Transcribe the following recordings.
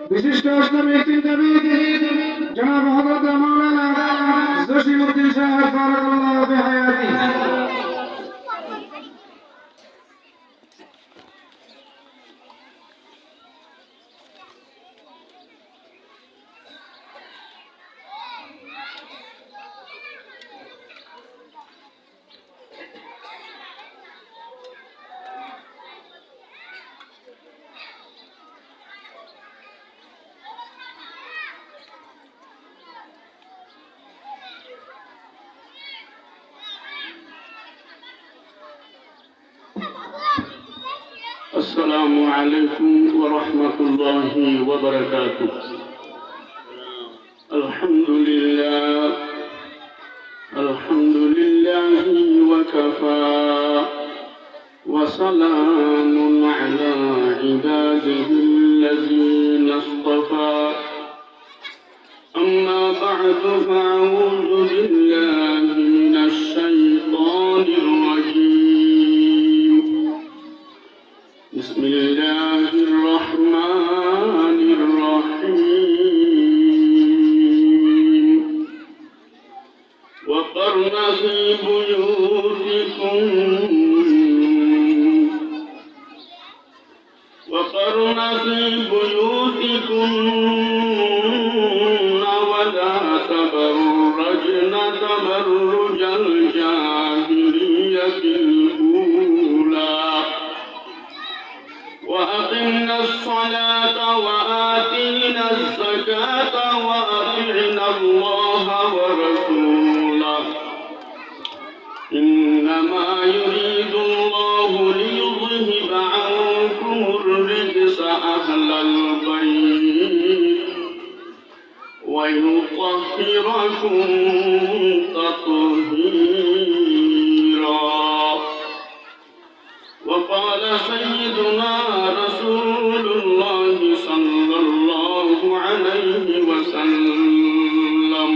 বিশিষ্ট ইসলামী চিন্তাবিদ জনাব হযরত মাওলানা জসিমউদ্দিন সাহেব বারাকাল্লাহু বিহায়াতি। السلام عليكم ورحمة الله وبركاته. الحمد لله وكفى وسلام على عباده الذين اصطفى. أما بعد فأعوذ بالله من الشيطان الرجيم. بسم الله الرحمن الرحيم. وقرن في بيوتكن ولا تبرجن تبرج الجاهلية الأولى وأقمنا الصلاة وآتينا الزكاة وأطعنا الله ورسوله إنما يريد الله ليذهب عنكم الرجس أهل البيت ويطهركم تطهيرا. وقال سيدنا رسول الله صلى الله عليه وسلم: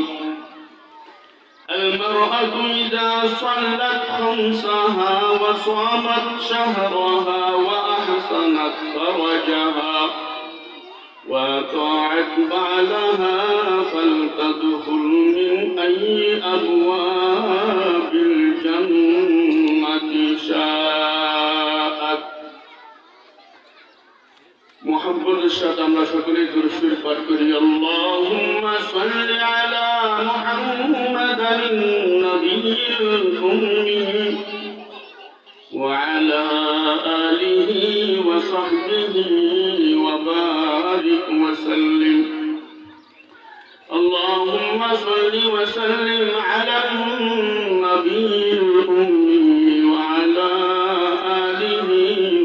المرأة إذا صلت خمسها وصامت شهرها وأحسنت فرجها وأطاعت بعلها فلتدخل من أي أبواب الجنة شاءت. محبت الشهد আমরা সকলে দুরূদ শরীফ পাঠ করি। اللهم صل على محمد النبي الأمي وعلى آله وصحبه وبارك وسلم. اللهم صل وسلم على النبي الأمي وعلى آله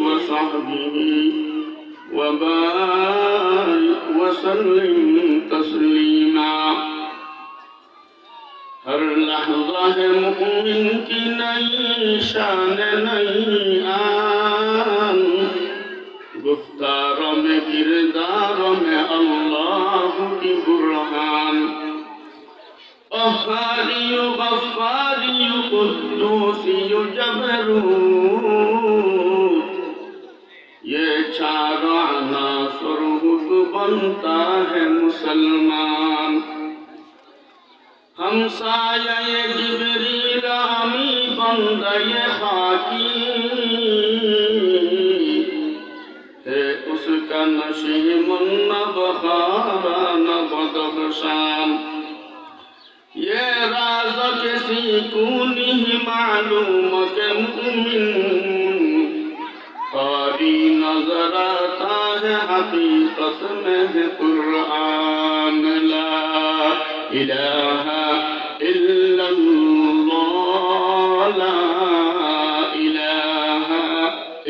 وصحبه وبارك وسلم تسليما. हर लहज़ा है मुमिन की नई शान नई आन, गुफ्तारों में किरदारों में अल्लाह की बुरहान। क़हारियु गफ़्फ़ारियु क़ुद्दूसियु जबरूत, ये चारों अनासर तो बनता है मुसलमान। हमसाये जिब्रील हमी बंदे खाकी है, उसका नशीमुन न बखारा न बदख्शान। ये राज किसी को नहीं मालूम के मुमिन कारी नजर आता है हकीकत में है कुरान। ला इलाहा इल्लल्लाह, ला इलाहा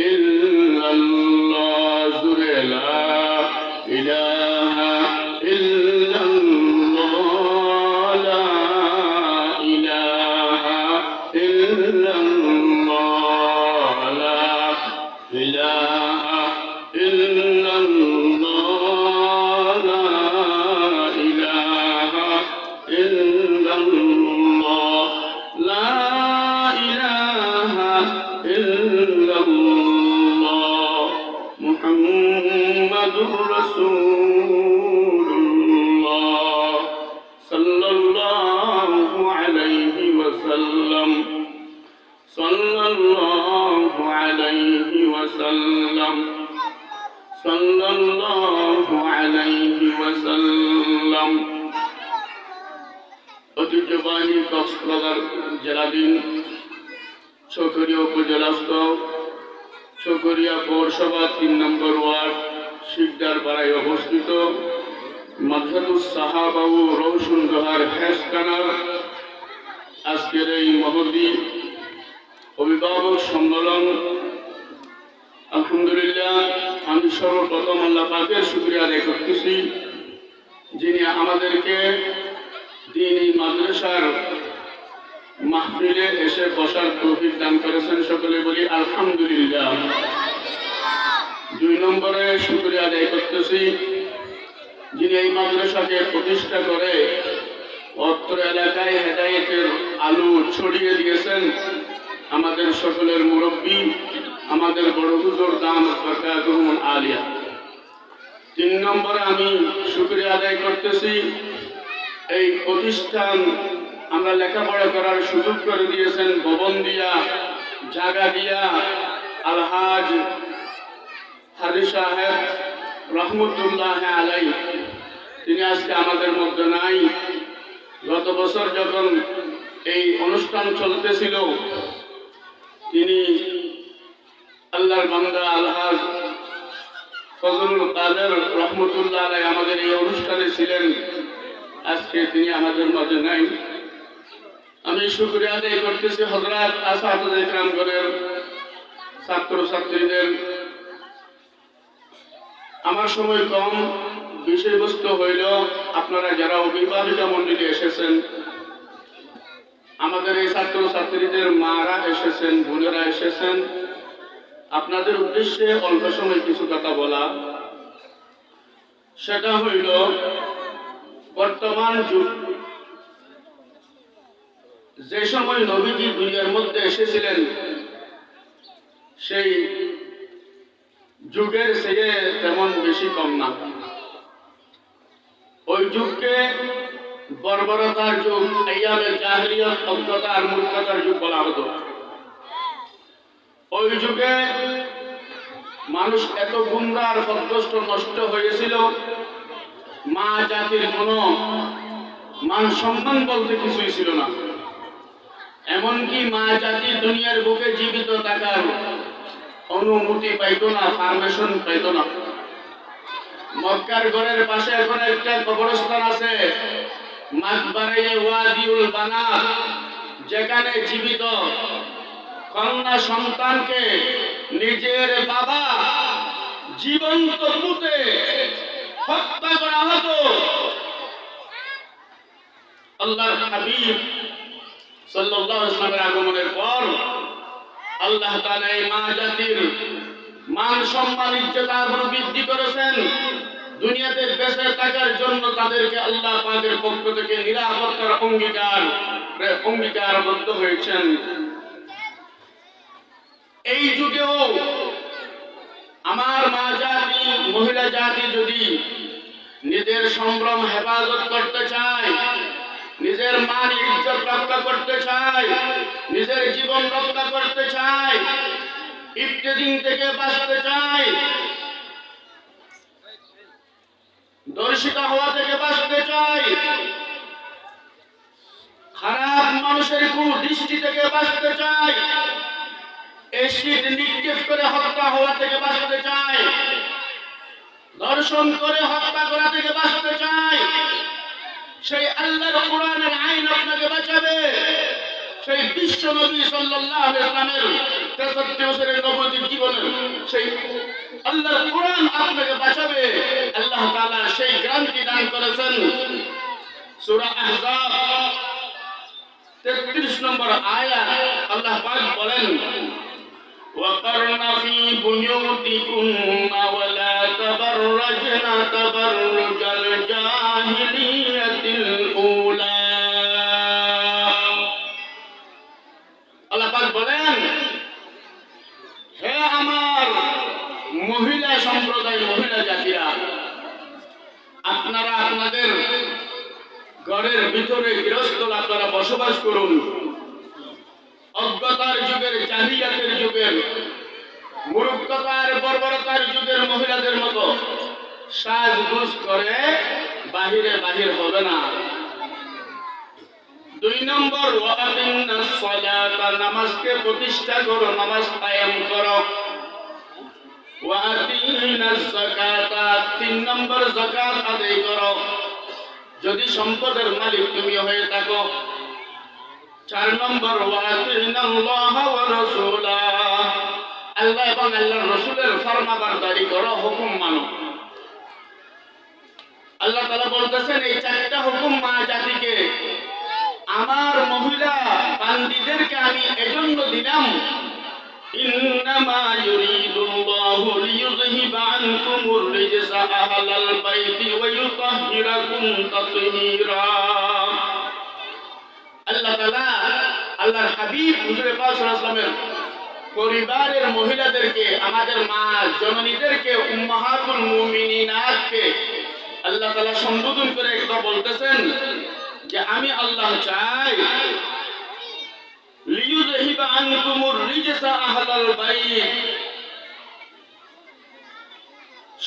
इल्लल्लाह, ज़ुरे ला इलाहा इल्लल्लाह, ला इलाहा इल्लल्लाह, ला इलाहा इल्लल्लाह, ला इलाहा इल्लल्लाह। জেলাধীন চকরিয়া উপজেলাস্থ চকরিয়া পৌরসভা ৩ নম্বর ওয়ার্ড শিকদার পাড়ায় অবস্থিত মাদ্রাসাতুস সাহাবাউ রওশন জোহার হেসকানার আজকের এই মহতি অভিভাবক সম্মেলন, আলহামদুলিল্লাহ আমি সর্বপ্রথম আল্লাহ পাকের শুকরিয়া আদায় করতেছি, যিনি আমাদেরকে দ্বীনি মাদ্রাসার মাহফিলে এসে বসার তৌফিক দান করেছেন। সকলে বলি আলহামদুলিল্লাহ। 2 নম্বরে শুকরিয়া আদায় করতেছি, যিনি এই মাদ্রাসাকে প্রতিষ্ঠা করে অত্র এলাকায় হেদায়েতের আলো ছড়িয়ে দিয়েছেন, আমাদের সকলের মুরব্বী, আমাদের বড় হুজুর দামাত বারকাতুহুম আলিয়া। 3 নম্বরে আমি শুকরিয়া আদায় করতেছি, এই প্রতিষ্ঠান আমরা লেখাপড়া করার সুযোগ করে দিয়েছেন, ভবন দিয়া, জায়গা দিয়া। আলহাজ হাজী সাহেব রহমতুল্লাহ আলাই, তিনি আজকে আমাদের মধ্যে নাই। গত বছর যখন এই অনুষ্ঠান চলতেছিল, তিনি আল্লাহর বান্দা আলহাজ ফজলুল কাদের রহমতুল্লাহ আলাই আমাদের এই অনুষ্ঠানে ছিলেন, আজকে তিনি আমাদের মাঝে নাই। আমি শুকরিয়া আদায় করতেছি হযরত আসাদুল ইকরামগণের, ছাত্রছাত্রীদের। আমার সময় কম, বিষয়বস্তু হইল আপনারা যারা অভিভাবিকা মণ্ডলী এসেছেন, আমাদের এই ছাত্রছাত্রীদের মারা এসেছেন, বোনেরা এসেছেন, আপনাদের উদ্দেশ্যে অল্প সময় কিছু কথা বলা। সেটা হইল বর্তমান যুগ, যে সময় নবীজি দুনিয়ার মধ্যে এসেছিলেন সেই যুগের থেকে তেমন বেশি কম না। ওই যুগকে বর্বরতার যুগ, আইয়ামে জাহেলিয়ত, অজ্ঞতা আর মূর্খতার যুগ বলা হতো। ওই যুগে মানুষ এত গুমরা আর পথভ্রষ্ট নষ্ট হয়েছিল, মা জাতির কোনো মান সম্মান বলতে কিছুই ছিল না। এমনকি মা জাতি দুনিয়ার বুকে জীবিত থাকার অনুমতি পাইত না, পারমিশন পাইত না। মক্কার ঘরের পাশে এখন একটা কবরস্থান আছে, মাকবারে ওয়াদিউল বানাত, যেখানে জীবিত কন্যা সন্তানকে নিজের বাবা জীবন্ত পুঁতে হত্যা করা হতো। আল্লাহর হাবিব সাল্লাল্লাহু আলাইহি ওয়াসাল্লামের আগমনের পর আল্লাহ তাআলা এই মা জাতির মান সম্মান ইজ্জত আবরু বৃদ্ধি করেছেন। দুনিয়াতে বেঁচে থাকার জন্য তাদেরকে আল্লাহ পাকের পক্ষ থেকে নিরাপত্তার অঙ্গীকারবদ্ধ হয়েছেন। এই যুগেও আমার মা জাতি, মহিলা জাতি যদি নিজের সম্ভ্রম হেফাজত করতে চায়, নিজের মান ইজ্জত রক্ষা করতে চায়, নিজের জীবন রক্ষা করতে চায়, ইফতেজিং থেকে বাঁচতে চায়, দর্শিতা হওয়া থেকে বাঁচতে চায়, খারাপ মানুষের কুদৃষ্টি থেকে বাঁচতে চায়, এসিড নিক্ষেপ করে হত্যা হওয়া থেকে বাঁচতে চায়, ধর্ষণ করে হত্যা করা থেকে বাঁচতে চায়, সেই আল্লাহর কোরআনের আইন আপনাকে বাঁচাবে। সেই বিশ্ব নবী সাল্লাল্লাহু আলাইহি ওয়াসাল্লামের 63 বছরের নবুয়ত জীবনের সেই আল্লাহর কোরআন আপনাকে বাঁচাবে। আল্লাহ তাআলা সেই গ্যারান্টি দান করেছেন। সূরা আহজাব 33 নম্বর আয়াত আল্লাহ পাক বলেন, وَقَرْنَ فِي بُيُوتِكُنَّ وَلَا تَبَرَّجْنَ تَبَرُّجَ الْجَاهِلِيَّةِ الْأُولَى। আল্লাহ পাক বলেন, হে আমার মহিলা সম্প্রদায়, মহিলা জাতিরা, আপনারা আপনাদের ঘরের ভিতরে গৃহস্থ আপনারা বসবাস করুন। অজ্ঞতার যুগের, জাহিলিয়াতের যুগের, মূর্খতার বর্বরতার যুগের মহিলাদের মতো সাজগোজ করে বাহির হবে না। দুই নম্বর ওয়া আকিমনাস সালাতা, নামাজকে প্রতিষ্ঠা করো, নামাজ কায়েম করো। ওয়া আতিনাস যাকাতা, তিন নম্বর যাকাত আদায় করো যদি সম্পদের মালিক তুমি হয়ে থাকো। চার নম্বর ওয়া আতিনাল্লাহ ওয়া রাসূলাহ, আল্লাহ এবং আল্লাহর রাসূলের ফরমাবরদারি করো, হুকুম মানো। আল্লাহ তাআলা বলতেছেন এই চারটা হুকুম মা জাতিকে, আমার মহিলা বান্দীদেরকে আমি এজন্য দিলাম, ইন্নামা ইউরিদুল্লাহু লিইয়ুযহিবা আনকুমুর রিজসা আহলাল বাইতি ওয়া ইউতাহহিরাকুম তাতহীরা। আল্লাহ তাআলা আল্লাহর হাবিব হুজুর পাক সাল্লাল্লাহু আলাইহি ওয়াসাল্লামের পরিবারের মহিলাদেরকে, আমাদের মা জননীদেরকে, উম্মাহাতুল মুমিনিনাতকে আল্লাহ তাআলা সম্বোধন করে একথা বলতেছেন যে আমি আল্লাহ চাই লিইয়ুযহিবা আনকুমুর রিজসা আহলাল বাইত,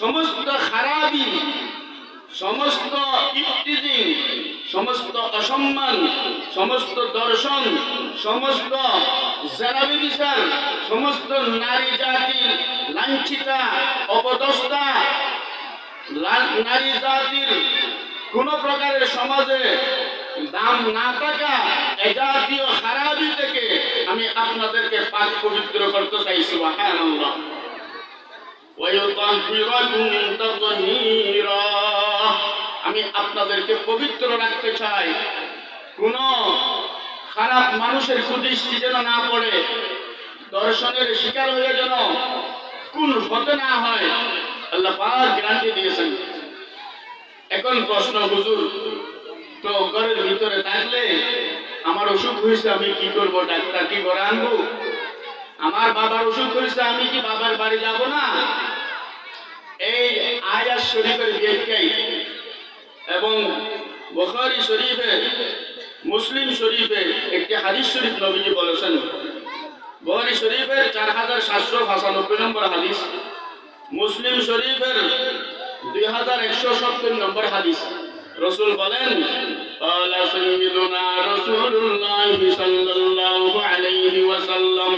সমস্ত খারাপি, সমস্ত ইফতিজিং, সমস্ত অসম্মান, সমস্ত দর্শন, সমস্ত জানাবি বিচার, সমস্ত নারী জাতির লাঞ্ছিতা অপদস্থা, নারী জাতির কোন প্রকারের সমাজে দাম না থাকা এ জাতীয় খারাপি থেকে আমি আপনাদেরকে পাক পবিত্র করতে চাই। সুবহানাল্লাহ। ওয়া ইউতাহহিরাকুম তাতহীরা, আমি আপনাদেরকে পবিত্র রাখতে চাই, কোন খারাপ মানুষের কুদৃষ্টি যেন না পড়ে, দর্শনের শিকার হয়ে যেন কোন হতে না হয়, আল্লাহ পাক গ্যারান্টি দিয়েছেন। এখন প্রশ্ন, হুজুর তো ঘরের ভিতরে থাকলে আমার অসুখ হয়েছে আমি কি করব, ডাক্তার কি করে আনবো? আমার বাবার অসুখ হয়েছে আমি কি বাবার বাড়ি যাব না? এই আয়াত শরীফের ব্যাখ্যায় এবং বুখারী শরীফে, মুসলিম শরীফে একটি হাদিস শরীফ নবীজি বলেছেন। বুখারী শরীফের 4795 নম্বর হাদিস, মুসলিম শরীফের 2170 নম্বর হাদিস। রাসূল বলেন, ক্বালা সাইয়্যিদুনা রাসূলুল্লাহ সাল্লাল্লাহু আলাইহি ওয়াসাল্লাম,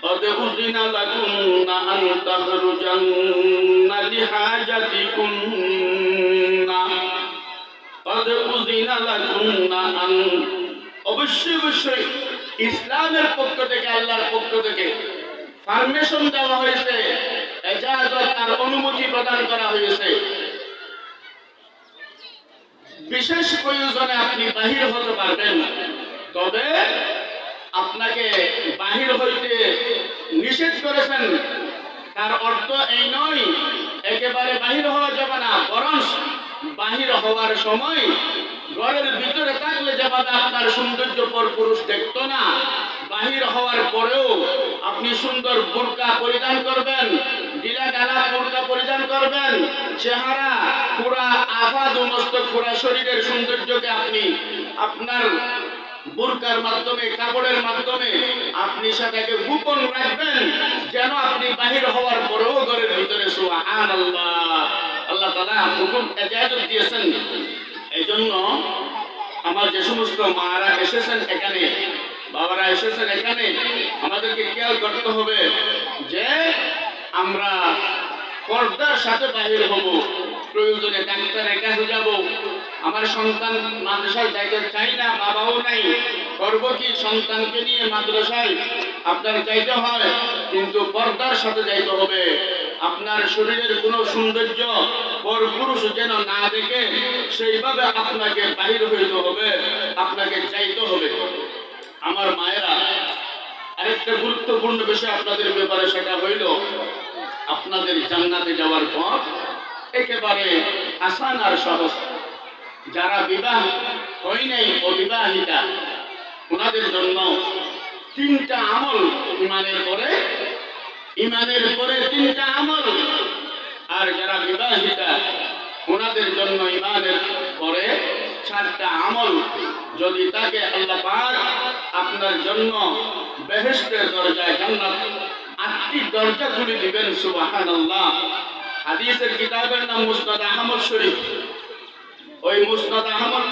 قد أذن لكن أن تخرجن لحاجتكن، قد أذن لكن أن, অবশ্যই অবশ্যই ইসলামের পক্ষ থেকে, আল্লাহর পক্ষ থেকে পারমিশন দেওয়া হয়েছে, ইজাজত আর অনুমতি প্রদান করা হয়েছে, বিশেষ প্রয়োজনে আপনি বাহির হতে পারবেন, তবে আপনাকে বাহির হইতে নিষেধ করেছেন। তার অর্থ এই নয় একেবারে বাহির হওয়া যাবে না, বরং বাহির হওয়ার সময় ঘরের ভিতরে থাকলে যেভাবে আপনার সৌন্দর্য পরপুরুষ দেখতো না, বাহির হওয়ার পরেও আপনি সুন্দর বুরকা পরিধান করবেন, ঢিলা ঢালা বুরকা পরিধান করবেন, চেহারা পুরা আফাদ মস্তক পুরা শরীরের সৌন্দর্যকে আপনি আপনার বুরকার মাধ্যমে, কাপড়ের মাধ্যমে আপনি সেটাকে গোপন রাখবেন, যেন আপনি বাহির হওয়ার পরেও ঘরের ভিতরে, সুবহানাল্লাহ, আল্লাহ তাআলা হুকুম ইজাজত দিয়েছেন। এই জন্য আমার যে সমস্ত মারা এসেছেন এখানে, বাবারা এসেছেন এখানে, আমাদেরকে খেয়াল করতে হবে যে আমরা পর্দার সাথে বাহির হব। প্রয়োজনে ডাক্তারের কাছে যাব, আমার সন্তান মাদ্রাসায় যাইতে চাই না, বাবাও নাই, করব কি? সন্তানকে নিয়ে মাদ্রাসায় আপনার যাইতে হয়, কিন্তু পর্দার সাথে যাইতে হবে। আপনার শরীরের কোনো সৌন্দর্য পরপুরুষ যেন না দেখে সেইভাবে আপনাকে বাহির হইতে হবে, আপনাকে যাইতে হবে। আমার মায়েরা, আরেকটা গুরুত্বপূর্ণ বিষয় আপনাদের ব্যাপারে, সেটা হইল আপনাদের জান্নাতে যাওয়ার পথ একেবারে আসান আর সহজ। যারা বিবাহ হয় নাই, অবিবাহিতা, ওনাদের জন্য 3টা আমল, ইমানের পরে 3টা আমল, আর যারা বিবাহিতা ওনাদের জন্য ইমানের পরে 4টা আমল যদি তাকে, আল্লাহ পাক আপনার জন্য বেহেশতের দরজায়, জান্নাত 8টি দরজা খুলে দিবেন। সুবহানাল্লাহ। হাদিসের কিতাবের নাম মুসনাদ আহমদ শরীফ। ওই মুসনাদ আহমদ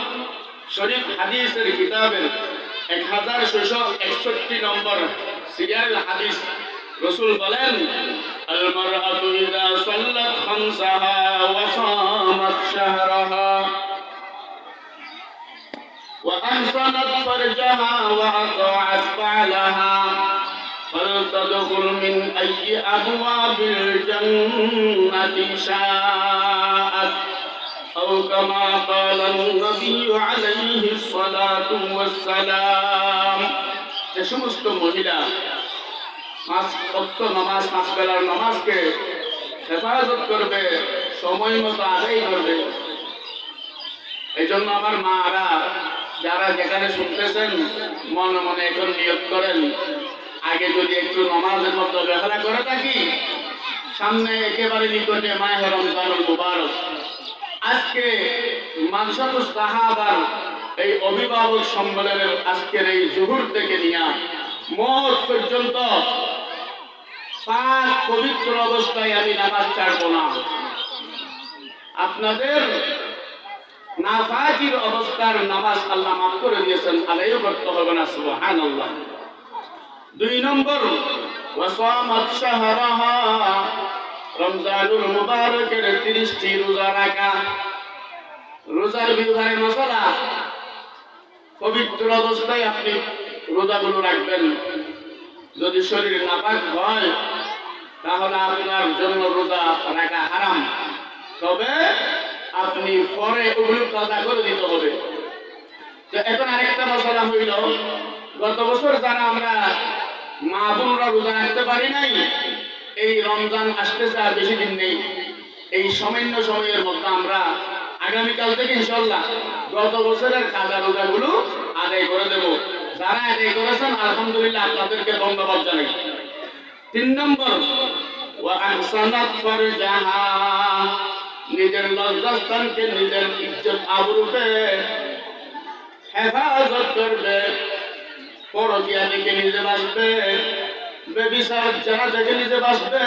শরীফ হাদিসের কিতাবের 1661 নম্বর সিরিয়াল হাদিস রাসূল বলেন, আল মারআতু ইযা সাল্লাত খামসাহা ওয়া সামাত শাহরাহা ওয়া আহসানাত ফারজাহা ওয়া আতাআত বা'লাহা فلتدخل من أي أبواب الجنة شاءت أو كما قال النبي عليه الصلاة والسلام যে সমস্ত মহিলা পাঁচ ওয়াক্ত নামাজ, পাঁচ বেলার নামাজকে হেফাজত করবে, সময় মতো আদায় করবে। এই জন্য আমার মারা যারা যেখানে শুনতেছেন মনে মনে এখন নিয়ত করেন, আগে যদি একটু নামাজের মতো বেহারা করে থাকি, সামনে একেবারে নিকটে মাহে রমজানুল মুবারক। আজকে মানসাতুস সাহাবার এই অভিভাবক সম্মেলনের আজকের এই জুহুর থেকে নিয়ে মওত পর্যন্ত পাক পবিত্র অবস্থায় আমি নামাজ ছাড়ব না। আপনাদের নাফাকির অবস্থার নামাজ আল্লাহ মাফ করে দিয়েছেন, আদায়ও করতে হবে না। সুবহানাল্লাহ। 2 নম্বর, ওয়াসামাত শাহরাহা, রমজানুল মুবারকের 30টি রোজা রাখা। রোজার বিধানে মশলা, পবিত্র অবস্থায় আপনি রোজাগুলো রাখবেন। যদি শরীর নাপাক হয় তাহলে আপনার জন্য রোজা রাখা হারাম, তবে আপনি পরে ওগুলো কাজা করে দিতে হবে। তো এখন আরেকটা মশলা হইল, গত বছর যারা আমরা মা বোনরা রোজা রাখতে পারি নাই, এই রমজান আসতেছে আর বেশি দিন নেই, এই সামান্য সময়ের মধ্যে আমরা আগামীকাল থেকে ইনশাল্লাহ গত বছরের কাজা রোজাগুলো আদায় করে দেব। যারা আদায় করেছেন আলহামদুলিল্লাহ, আপনাদেরকে ধন্যবাদ জানাই। 3 নম্বর, ওয়া আহসানাত ফারজাহা, নিজের লজ্জাস্থানকে, নিজের ইজ্জত আবরুকে হেফাজত করবে। পরকীয়া থেকে নিজে বাঁচবে, বেবিচার জানা থেকে নিজে বাঁচবে,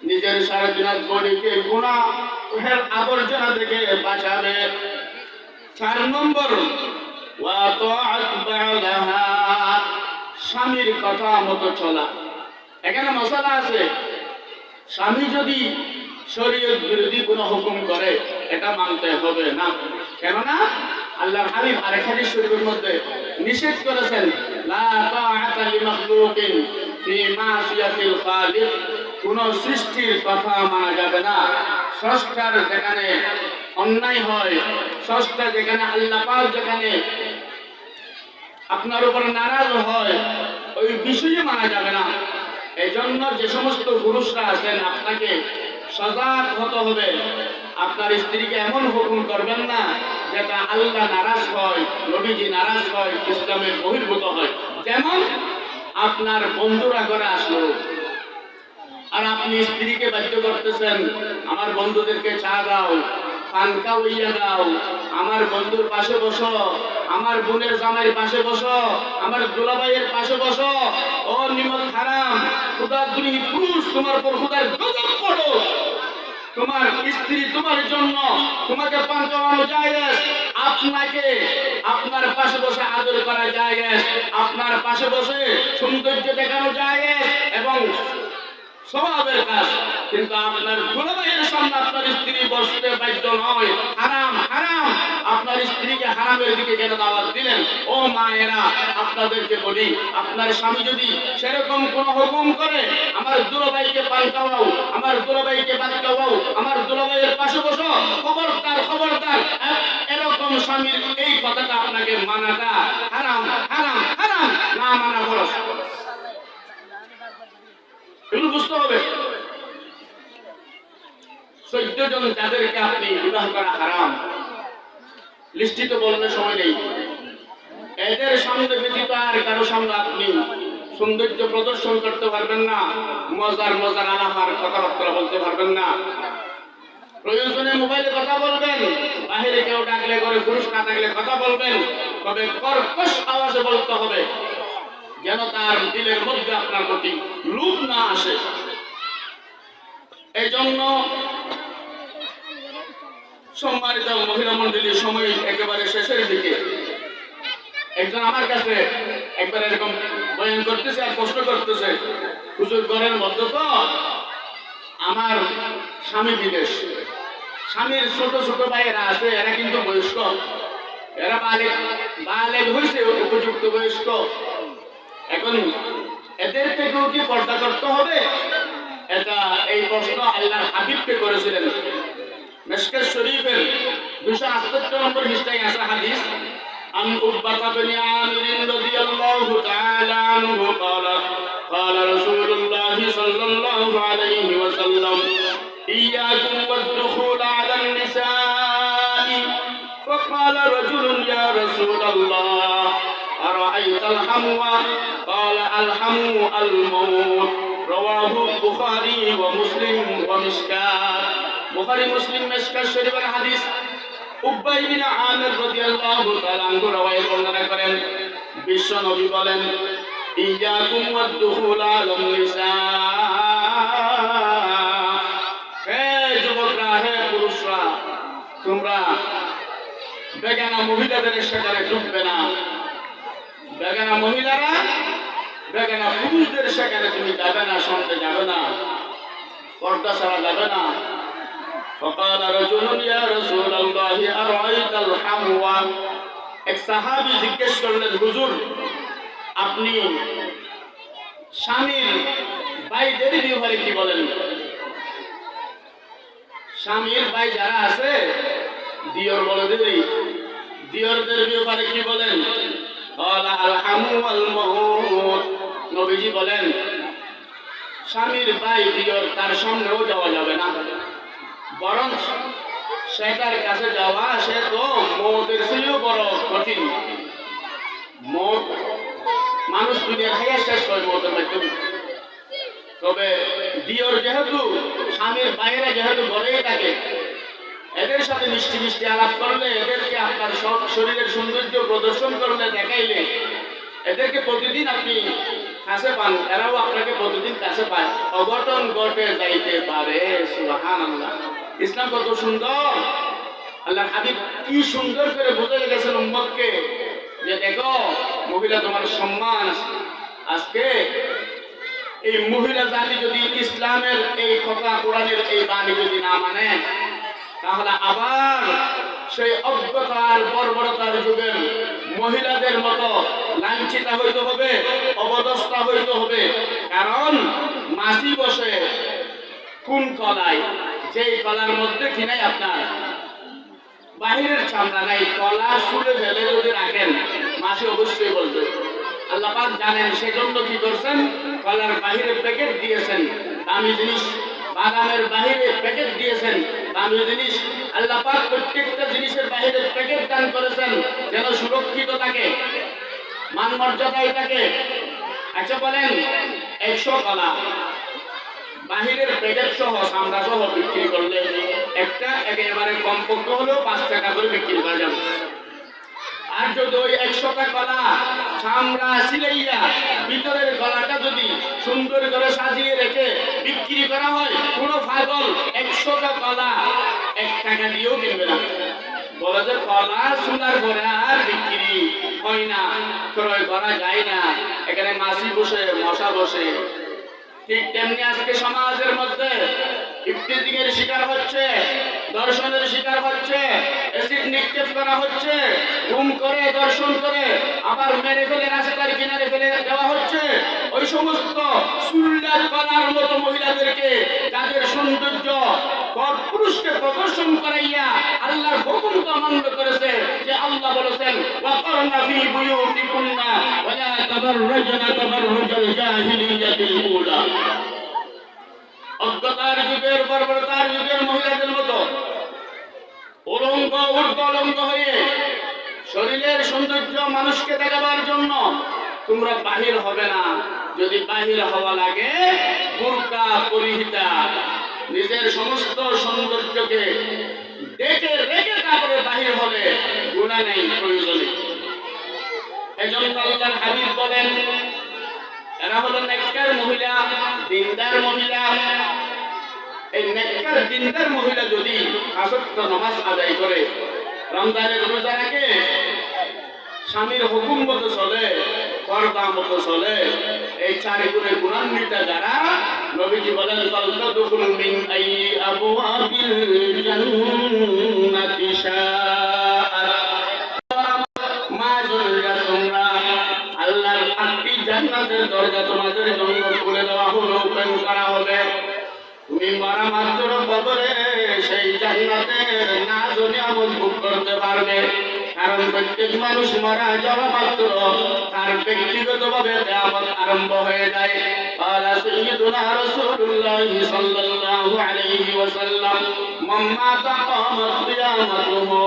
নিজের সারাদিনাত বডিকে গুনাহের আবর্জনা থেকে বাঁচাবে। 4 নম্বর, ওয়া তাআত বা'লাহা, স্বামীর কথা মতো চলা। এখানে মশলা আছে, স্বামী যদি শরীয়ত বিরোধী কোনো হুকুম করে এটা মানতে হবে না। কেননা আল্লাহর হাবিব আরেক হাদিস শরীফের মধ্যে নিষেধ করেছেন, লা তাআতা লিমাখলুকিন ফি মাসিয়াতিল খালিক, কোন সৃষ্টির কথা মানা যাবে না। স্রষ্টার যেখানে অন্যায় হয়, স্রষ্টা যেখানে আল্লাহ পাক যেখানে আপনার উপর নারাজ হয়, ওই বিষয়ে মানা যাবে না। এই জন্য যে সমস্ত পুরুষরা আছেন আপনাকে সজাগ হতে হবে। আপনার স্ত্রীকে এমন হুকুম করবেন না যেটা আল্লাহ নারাজ হয়, নবীজি নারাজ হয়, ইসলামের বহির্ভূত হয়। যেমন আপনার বন্ধুরা করে আসলো আর আপনি স্ত্রীকে বাধ্য করতেছেন, আমার বন্ধুদেরকে চা দাও, পানকা হইয়া দাও, আমার বন্ধুর পাশে বসো, আমার বোনের জামাইয়ের পাশে বসো, আমার দুলাভাইয়ের পাশে বসো। ও নিমত হারাম, খুদাদ্রোহী পুরুষ, তোমার পর খুদার গজব পড়ো। তোমার স্ত্রী তোমার জন্য, তোমাকে পান খাওয়ানো জায়েজ, আপনাকে আপনার পাশে বসে আদর করা জায়েজ, আপনার পাশে বসে সৌন্দর্য দেখানো জায়েজ এবং সওয়াবের কাজ। কিন্তু আপনার দুলাভাইয়ের সামনে আপনার স্ত্রী বসতে বাধ্য নয়, হারাম হারাম। আপনার স্ত্রীকে হারামের দিকে কেন দাওয়াত দিলেন? ও মায়েরা, আপনাদেরকে বলি, আপনার স্বামী যদি সেরকম কোন হুকুম করে, আমার দুলাভাইকে পান খাওয়াও, আমার দুলাভাইকে ভাত খাওয়াও, আমার দুলাভাইয়ের পাশে বসো, খবরদার খবরদার। এরকম স্বামীর এই কথাটা আপনাকে মানাটা হারাম হারাম হারাম, না মানা খরচ। এগুলো বুঝতে হবে। 14 জন যাদেরকে আপনি বিবাহ করা হারাম, লিস্টিত বলতে সময় নেই, এদের সামনে ব্যতীত আর কারো সামনে আপনি সৌন্দর্য প্রদর্শন করতে পারবেন না, মজার মজার আলাপার কথাবার্তা বলতে পারবেন না। প্রয়োজনে মোবাইলে কথা বলবেন, বাহিরে কেউ ডাকলে করে পুরুষ না থাকলে কথা বলবেন, তবে কর্কশ আওয়াজে বলতে হবে, যেন তার দিলের মধ্যে আপনার প্রতি লোভ না আসে। এই জন্য সম্মানিত মহিলা মন্ডলীর সময় একেবারে শেষের দিকে একজন আমার কাছে একবার এরকম বয়ান করতেছে আর প্রশ্ন করতেছে, হুজুর ঘরের মধ্যে তো আমার স্বামী বিদেশ, স্বামীর ছোট ছোট ভাইয়েরা আছে, এরা কিন্তু বয়স্ক, এরা বালেগ হয়েছে, উপযুক্ত বয়স্ক, এখন এদের থেকেও কি পর্দা করতে হবে? এটা এই প্রশ্ন আল্লাহর হাবিবকে করেছিলেন। মিশকাত শরীফের 278 নম্বর পৃষ্ঠায় আছে হাদিস, عن عقبة بن عامر رضي الله تعالى عنه قال قال رسول الله صلى الله عليه وسلم إياكم والدخول على النساء فقال رجل يا رسول الله أرأيت الحمو؟ قال الحمو الموت رواه البخاري ومسلم ومشكات বুখারী মুসলিম মিশকাত শরীফের হাদিস। উকবা ইবনে আমির রাদিয়াল্লাহু তাআলা আনহু রওয়ায়াত বর্ণনা করেন, বিশ্ব নবী বলেন, ইয়াকুম ওয়াদ-দুখুল আলান নিসা, হে যুবকরা, হে পুরুষরা, তোমরা বেগানা মহিলাদের সেখানে ঢুকবে না। বেগানা মহিলারা বেগানা পুরুষদের সেখানে তুমি যাবে না, শুনতে যাবে না, পর্দা ছাড়া যাবে না। فقال رجل يا رسول الله أرأيت الحمو؟ এক সাহাবী জিজ্ঞেস করলেন, হুজুর আপনি স্বামীর ভাইদের ব্যাপারে কি বলেন? স্বামীর ভাই যারা আছে, দিয়র বলদের, দিয়রদের ব্যাপারে কি বলেন? قال الحمو الموت, নবীজি বলেন স্বামীর ভাই দিয়র তার সামনেও যাওয়া যাবে না, বরং সেটার কাছে যাওয়া সে তো মৌতের চেয়েও বড় কঠিন। মৌত মানুষ দুনিয়ার হাইয়া শেষ করে মৌতের মাধ্যমে। তবে দিয়র যেহেতু স্বামীর বাইরে যেহেতু ঘরেই থাকে, এদের সাথে মিষ্টি মিষ্টি আলাপ করলে, এদেরকে আপনার সব শরীরের সৌন্দর্য প্রদর্শন করলে, দেখাইলে, এদেরকে প্রতিদিন আপনি কাছে পান, এরাও আপনাকে প্রতিদিন কাছে পায়, অঘটন ঘটে যাইতে পারে। সুবহানাল্লাহ। ইসলাম কত সুন্দর! আল্লাহর হাবিব কি সুন্দর করে বুঝে গেছেন উম্মতকে যে দেখো মহিলা তোমার সম্মান। আজকে এই মহিলা জাতি যদি ইসলামের এই কথা, কোরআনের এই বাণী যদি না মানে, তাহলে আবার সেই অজ্ঞতার বর্বরতার যুগের মহিলাদের মতো লাঞ্ছিতা হইতে হবে, অবদস্থা হইতে হবে। কারণ মাছি বসে কোন কলায়, যেই কলার মধ্যে কি নাই আপনার বাহিরের চামড়া নাই, কলা ছুঁড়ে ফেলে যদি রাখেন, মাছি অবশ্যই বলবে। আল্লাহ পাক জানেন, সেজন্য কি করছেন, কলার বাহিরে প্যাকেট দিয়েছেন দামি জিনিস, বাদামের বাহিরে প্যাকেট দিয়েছেন দামি জিনিস। আল্লাহ পাক প্রত্যেকটা জিনিসের বাহিরে প্যাকেট দান করেছেন যেন সুরক্ষিত থাকে, মান মর্যাদায় থাকে। আচ্ছা বলেন, 100 কলা বাহিরের প্যাকেট সহ, চামড়া সহ বিক্রি করলে একটা একেবারে কমপক্ষে হলেও 5 টাকা করে বিক্রি করা যাবে। আর যদি ওই 100টা কলা চামড়া সিলাইয়া ভিতরের কলাটা যদি সুন্দর করে সাজিয়ে রেখে বিক্রি করা হয়, কোন পাগল 100টা কলা 1 টাকা দিয়েও কিনবে না। বলে যে কলা চুলার পরে আর বিক্রি হয় না, ক্রয় করা যায় না, এখানে মাছি বসে, মশা বসে। ঠিক তেমনি আজকে সমাজের মধ্যে ইফতিজিং এর শিকার হচ্ছে, দর্শনের শিকার হচ্ছে, অ্যাসিড নিক্ষেপ করা হচ্ছে, গুম করে দর্শন করে আবার মেরে ফেলে রাস্তার কিনারে ফেলে দেওয়া হচ্ছে। ওই সমস্ত সুল্লাত করার মতো মহিলাদেরকে, যাদের সৌন্দর্য পুরুষকে প্রদর্শন করাইয়া আল্লাহর হুকুমকে অমান্য করেছে, যে আল্লাহ বলেছেন ওয়াকারনা ফি বুয়ুতিকুন্না ওয়ালা তাবাররাজনা তাবাররুজাল জাহিলিয়াতিল উলা। অজ্ঞতার যুগের, বর্বরতার যুগের মহিলাদের মতো উলঙ্গ, উলঙ্গ হয়ে শরীরের সৌন্দর্য মানুষকে দেখাবার জন্য তোমরা বাহির হবে না। যদি বাহির হওয়া লাগে, বুরকা পরিহিতা, নিজের সমস্ত সৌন্দর্যকে দেখে রেখে তারপরে বাহির হবে, গুনাহ নেই, প্রয়োজনে। এজন্য আল্লাহর হাবিব বলেন, এরা হলো নেককার মহিলা, দিনদার মহিলা। এই নেককার দিনদার মহিলা যদি ওয়াক্ত নামাজ আদায় করে, রমজানের রোজা রাখে, স্বামীর হুকুম মতো চলে, পর্দা মতো চলে, এই 4 গুণে গুণান্বিত যারা, নবীজি বলেন ফালতাদখুলু মিন আইয়ি আবওয়াবিল জান্নাতি শাআত। মা জনরা তোমরা, আল্লাহর 8টি জান্নাতের দরজা তোমাদের জন্য খুলে দেওয়া হলো, ওপেন করা হবে। তুমি মরা মাত্র কবরে সেই জান্নাতের নাজ ও নিয়ামত ভোগ করতে পারবে। কারণ প্রত্যেক মানুষ মারা যাওয়া মাত্র তার ব্যক্তিগতভাবে কিয়ামত আরম্ভ হয়ে যায়। ক্বালা সাইয়্যিদুনা রাসূলুল্লাহ সাল্লাল্লাহু আলাইহি ওয়াসাল্লাম মান মাতা ক্বামাত কিয়ামাতুহু,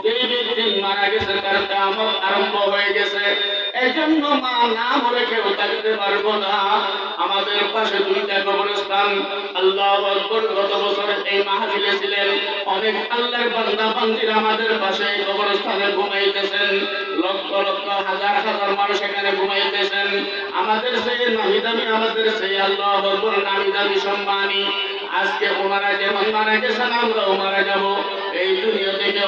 যেই ব্যক্তি মারা গেছে তার কিয়ামত আরম্ভ হয়ে গেছে। এজন্য মা না মরে কেউ থাকতে পারবো না। আমাদের পাশে 2টা কবরস্থান, আল্লাহু আকবার। গত বছর এই মাহফিলে ছিলেন অনেক আল্লাহর বান্দা বান্দীরা আমাদের পাশে এই কবরস্থানে ঘুমাইতেছেন, লক্ষ লক্ষ হাজার হাজার মানুষ এখানে ঘুমাইতেছেন। আমাদের সেই নামি দামি, আমাদের সেই আল্লাহু আকবার নামি দামি সম্মানী, আজকে ওনারা যেমন মারা গেছেন আমরাও মারা যাব, এই দুনিয়া থেকে